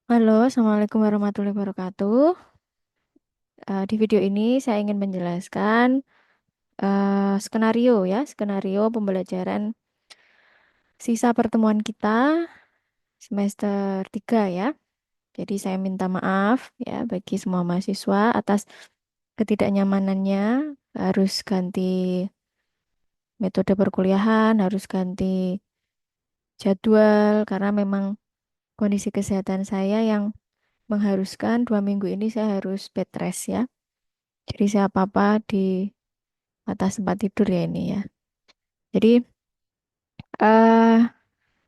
Halo, Assalamualaikum warahmatullahi wabarakatuh. Di video ini saya ingin menjelaskan skenario pembelajaran sisa pertemuan kita semester 3 ya. Jadi saya minta maaf ya bagi semua mahasiswa atas ketidaknyamanannya, harus ganti metode perkuliahan, harus ganti jadwal karena memang kondisi kesehatan saya yang mengharuskan 2 minggu ini saya harus bed rest ya. Jadi saya apa-apa di atas tempat tidur ya ini ya. Jadi eh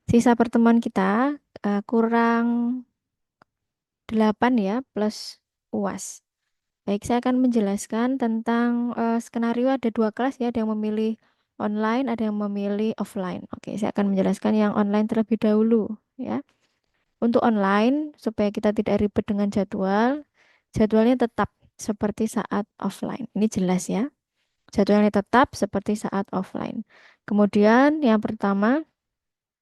sisa pertemuan kita kurang 8 ya plus UAS. Baik, saya akan menjelaskan tentang skenario ada dua kelas ya, ada yang memilih online, ada yang memilih offline. Oke, saya akan menjelaskan yang online terlebih dahulu ya. Untuk online, supaya kita tidak ribet dengan jadwal, jadwalnya tetap seperti saat offline. Ini jelas ya. Jadwalnya tetap seperti saat offline. Kemudian yang pertama,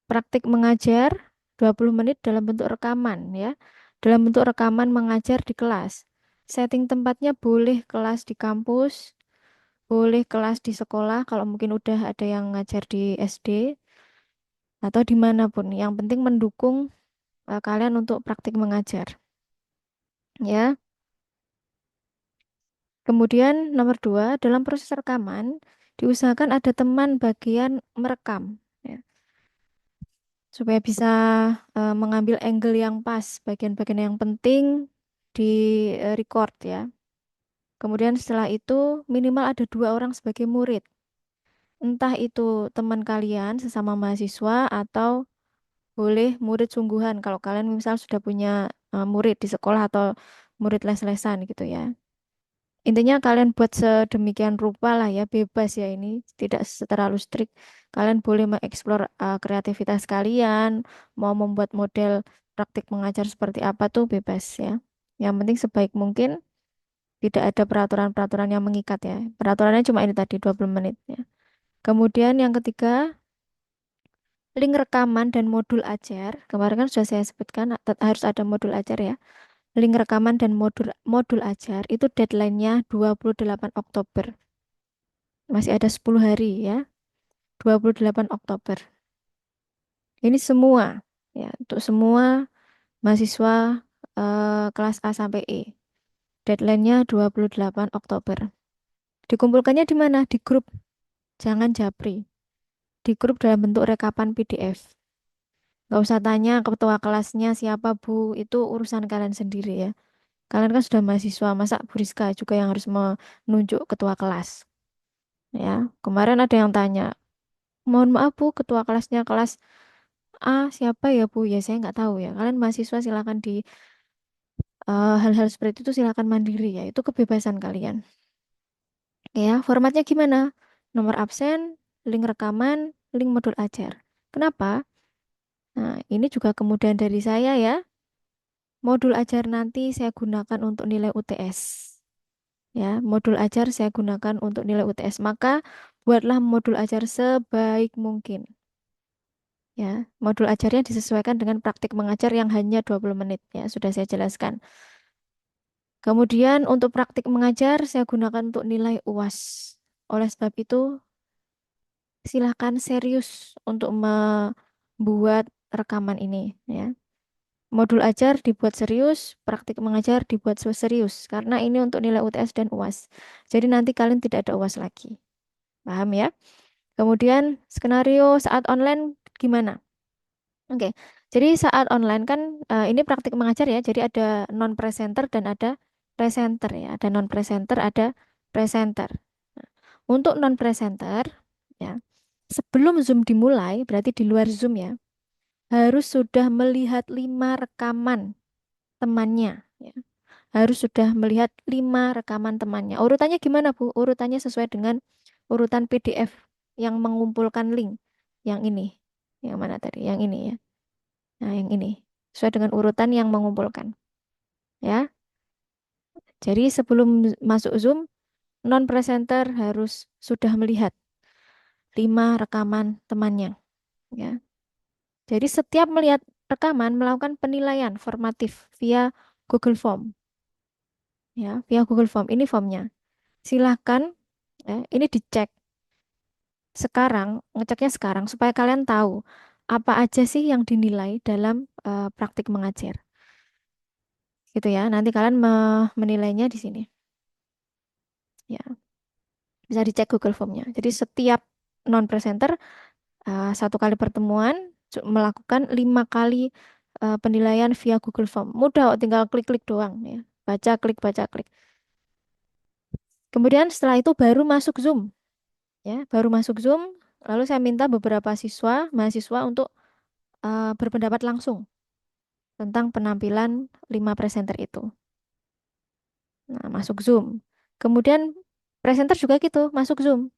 praktik mengajar 20 menit dalam bentuk rekaman ya. Dalam bentuk rekaman mengajar di kelas. Setting tempatnya boleh kelas di kampus, boleh kelas di sekolah kalau mungkin udah ada yang ngajar di SD atau dimanapun. Yang penting mendukung kalian untuk praktik mengajar ya. Kemudian nomor dua, dalam proses rekaman diusahakan ada teman bagian merekam ya, supaya bisa mengambil angle yang pas, bagian-bagian yang penting di record ya. Kemudian setelah itu minimal ada 2 orang sebagai murid. Entah itu teman kalian sesama mahasiswa atau boleh murid sungguhan kalau kalian misal sudah punya murid di sekolah atau murid les-lesan gitu ya. Intinya kalian buat sedemikian rupa lah ya, bebas ya ini, tidak terlalu strict. Kalian boleh mengeksplor kreativitas kalian, mau membuat model praktik mengajar seperti apa tuh bebas ya. Yang penting sebaik mungkin tidak ada peraturan-peraturan yang mengikat ya. Peraturannya cuma ini tadi 20 menit ya. Kemudian yang ketiga, link rekaman dan modul ajar. Kemarin kan sudah saya sebutkan harus ada modul ajar ya. Link rekaman dan modul modul ajar itu deadline-nya 28 Oktober. Masih ada 10 hari ya, 28 Oktober. Ini semua ya, untuk semua mahasiswa kelas A sampai E. Deadline-nya 28 Oktober. Dikumpulkannya di mana? Di grup, jangan japri. Di grup dalam bentuk rekapan PDF. Nggak usah tanya ketua kelasnya siapa Bu, itu urusan kalian sendiri ya. Kalian kan sudah mahasiswa, masa Bu Rizka juga yang harus menunjuk ketua kelas. Ya, kemarin ada yang tanya, mohon maaf Bu, ketua kelasnya kelas siapa ya Bu? Ya saya nggak tahu ya. Kalian mahasiswa silakan di hal-hal seperti itu silakan mandiri ya. Itu kebebasan kalian. Ya, formatnya gimana? Nomor absen, link rekaman, link modul ajar. Kenapa? Nah, ini juga kemudahan dari saya ya. Modul ajar nanti saya gunakan untuk nilai UTS. Ya, modul ajar saya gunakan untuk nilai UTS. Maka buatlah modul ajar sebaik mungkin. Ya, modul ajarnya disesuaikan dengan praktik mengajar yang hanya 20 menit ya, sudah saya jelaskan. Kemudian untuk praktik mengajar saya gunakan untuk nilai UAS. Oleh sebab itu, silakan serius untuk membuat rekaman ini ya. Modul ajar dibuat serius, praktik mengajar dibuat serius karena ini untuk nilai UTS dan UAS. Jadi nanti kalian tidak ada UAS lagi. Paham ya? Kemudian skenario saat online gimana? Oke. Jadi saat online kan ini praktik mengajar ya. Jadi ada non presenter dan ada presenter ya. Ada non presenter, ada presenter. Nah, untuk non presenter ya, sebelum Zoom dimulai, berarti di luar Zoom ya, harus sudah melihat 5 rekaman temannya ya. Harus sudah melihat 5 rekaman temannya. Urutannya gimana, Bu? Urutannya sesuai dengan urutan PDF yang mengumpulkan link. Yang ini. Yang mana tadi? Yang ini ya. Nah, yang ini. Sesuai dengan urutan yang mengumpulkan. Ya. Jadi sebelum masuk Zoom, non-presenter harus sudah melihat 5 rekaman temannya. Ya. Jadi setiap melihat rekaman melakukan penilaian formatif via Google Form, ya, via Google Form. Ini formnya. Silahkan, ini dicek sekarang, ngeceknya sekarang supaya kalian tahu apa aja sih yang dinilai dalam praktik mengajar. Gitu ya. Nanti kalian menilainya di sini. Ya, bisa dicek Google Form-nya. Jadi setiap non-presenter satu kali pertemuan melakukan 5 kali penilaian via Google Form. Mudah, kok, tinggal klik-klik doang ya. Baca, klik. Kemudian setelah itu baru masuk Zoom ya, baru masuk Zoom. Lalu saya minta beberapa mahasiswa untuk berpendapat langsung tentang penampilan 5 presenter itu. Nah, masuk Zoom. Kemudian presenter juga gitu, masuk Zoom.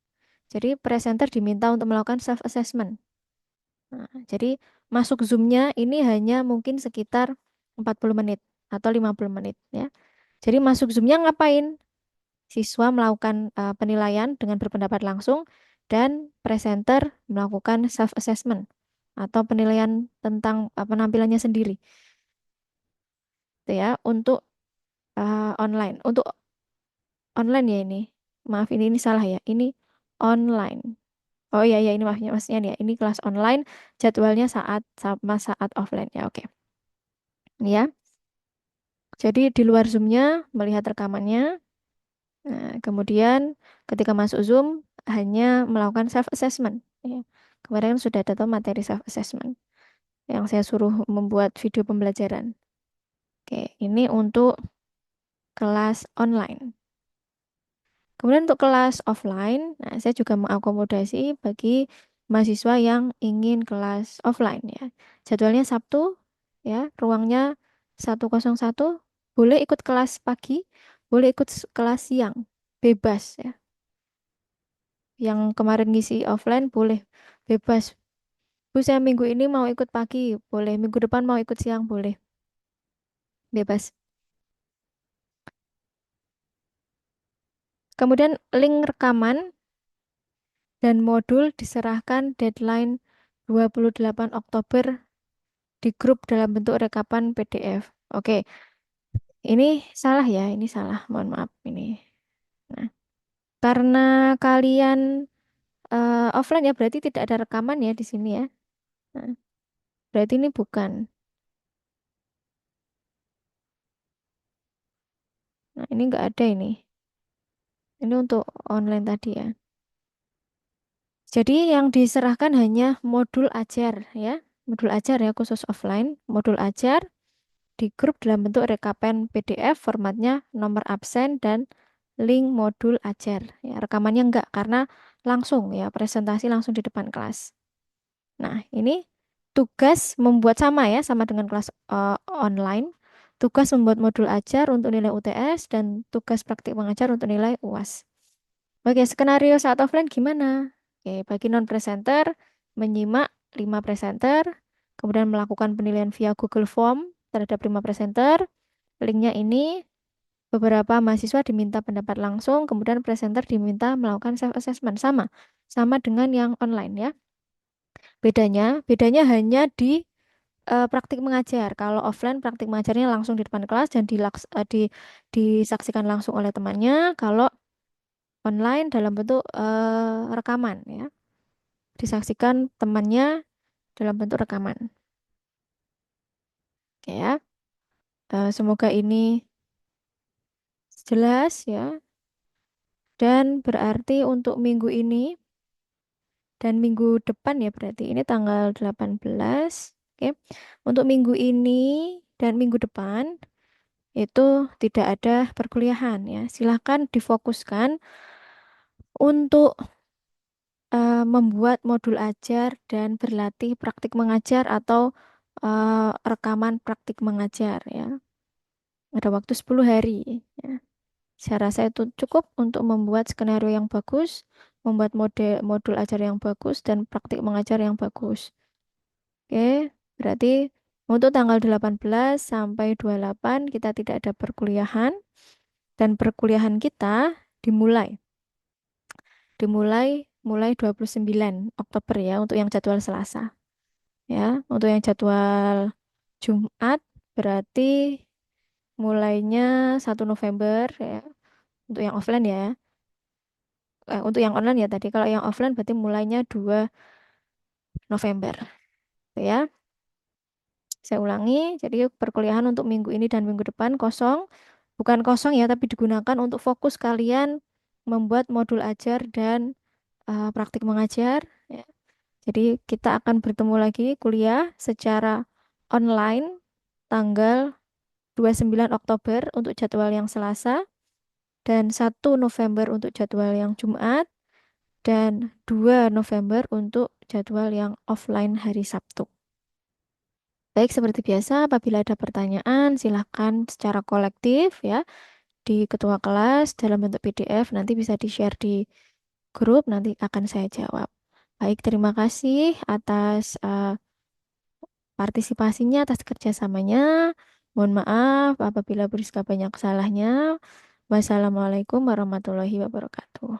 Jadi presenter diminta untuk melakukan self assessment. Nah, jadi masuk Zoom-nya ini hanya mungkin sekitar 40 menit atau 50 menit ya. Jadi masuk Zoom-nya ngapain? Siswa melakukan penilaian dengan berpendapat langsung dan presenter melakukan self assessment atau penilaian tentang penampilannya sendiri. Itu ya untuk online. Untuk online ya ini. Maaf ini salah ya. Ini online. Oh iya iya ini maksudnya nih ya. Ini kelas online, jadwalnya saat sama saat offline ya. Oke. Ini ya. Jadi di luar Zoom-nya melihat rekamannya. Nah, kemudian ketika masuk Zoom hanya melakukan self assessment ya. Kemarin sudah ada tuh materi self assessment yang saya suruh membuat video pembelajaran. Oke, ini untuk kelas online. Kemudian untuk kelas offline, nah saya juga mengakomodasi bagi mahasiswa yang ingin kelas offline ya. Jadwalnya Sabtu ya, ruangnya 101, boleh ikut kelas pagi, boleh ikut kelas siang, bebas ya. Yang kemarin ngisi offline boleh bebas. Bu, saya minggu ini mau ikut pagi, boleh. Minggu depan mau ikut siang, boleh. Bebas. Kemudian link rekaman dan modul diserahkan deadline 28 Oktober di grup dalam bentuk rekapan PDF. Oke, ini salah ya, ini salah. Mohon maaf ini. Nah, karena kalian offline ya, berarti tidak ada rekaman ya di sini ya. Nah, berarti ini bukan. Nah, ini nggak ada ini. Ini untuk online tadi ya. Jadi yang diserahkan hanya modul ajar ya. Modul ajar ya khusus offline. Modul ajar di grup dalam bentuk rekapan PDF formatnya nomor absen dan link modul ajar. Ya, rekamannya enggak karena langsung ya presentasi langsung di depan kelas. Nah, ini tugas membuat sama ya sama dengan kelas online. Tugas membuat modul ajar untuk nilai UTS dan tugas praktik mengajar untuk nilai UAS. Oke, skenario saat offline gimana? Oke, bagi non-presenter, menyimak 5 presenter, kemudian melakukan penilaian via Google Form terhadap 5 presenter. Linknya ini, beberapa mahasiswa diminta pendapat langsung, kemudian presenter diminta melakukan self-assessment. Sama dengan yang online ya. Bedanya hanya di praktik mengajar. Kalau offline praktik mengajarnya langsung di depan kelas dan disaksikan langsung oleh temannya. Kalau online dalam bentuk rekaman ya, disaksikan temannya dalam bentuk rekaman. Oke ya. Semoga ini jelas ya. Dan berarti untuk minggu ini dan minggu depan ya berarti ini tanggal 18. Oke. Untuk minggu ini dan minggu depan itu tidak ada perkuliahan ya. Silahkan difokuskan untuk membuat modul ajar dan berlatih praktik mengajar atau rekaman praktik mengajar ya. Ada waktu 10 hari ya. Saya rasa itu cukup untuk membuat skenario yang bagus, membuat modul ajar yang bagus dan praktik mengajar yang bagus. Oke, berarti untuk tanggal 18 sampai 28 kita tidak ada perkuliahan dan perkuliahan kita dimulai dimulai 29 Oktober ya untuk yang jadwal Selasa. Ya, untuk yang jadwal Jumat berarti mulainya 1 November ya. Untuk yang offline ya. Untuk yang online ya tadi. Kalau yang offline berarti mulainya 2 November. Gitu ya. Saya ulangi. Jadi perkuliahan untuk minggu ini dan minggu depan kosong. Bukan kosong ya, tapi digunakan untuk fokus kalian membuat modul ajar dan praktik mengajar. Ya. Jadi kita akan bertemu lagi kuliah secara online tanggal 29 Oktober untuk jadwal yang Selasa dan 1 November untuk jadwal yang Jumat dan 2 November untuk jadwal yang offline hari Sabtu. Baik, seperti biasa, apabila ada pertanyaan, silakan secara kolektif ya di ketua kelas dalam bentuk PDF, nanti bisa di-share di grup, nanti akan saya jawab. Baik, terima kasih atas partisipasinya, atas kerjasamanya. Mohon maaf apabila Priska banyak salahnya. Wassalamualaikum warahmatullahi wabarakatuh.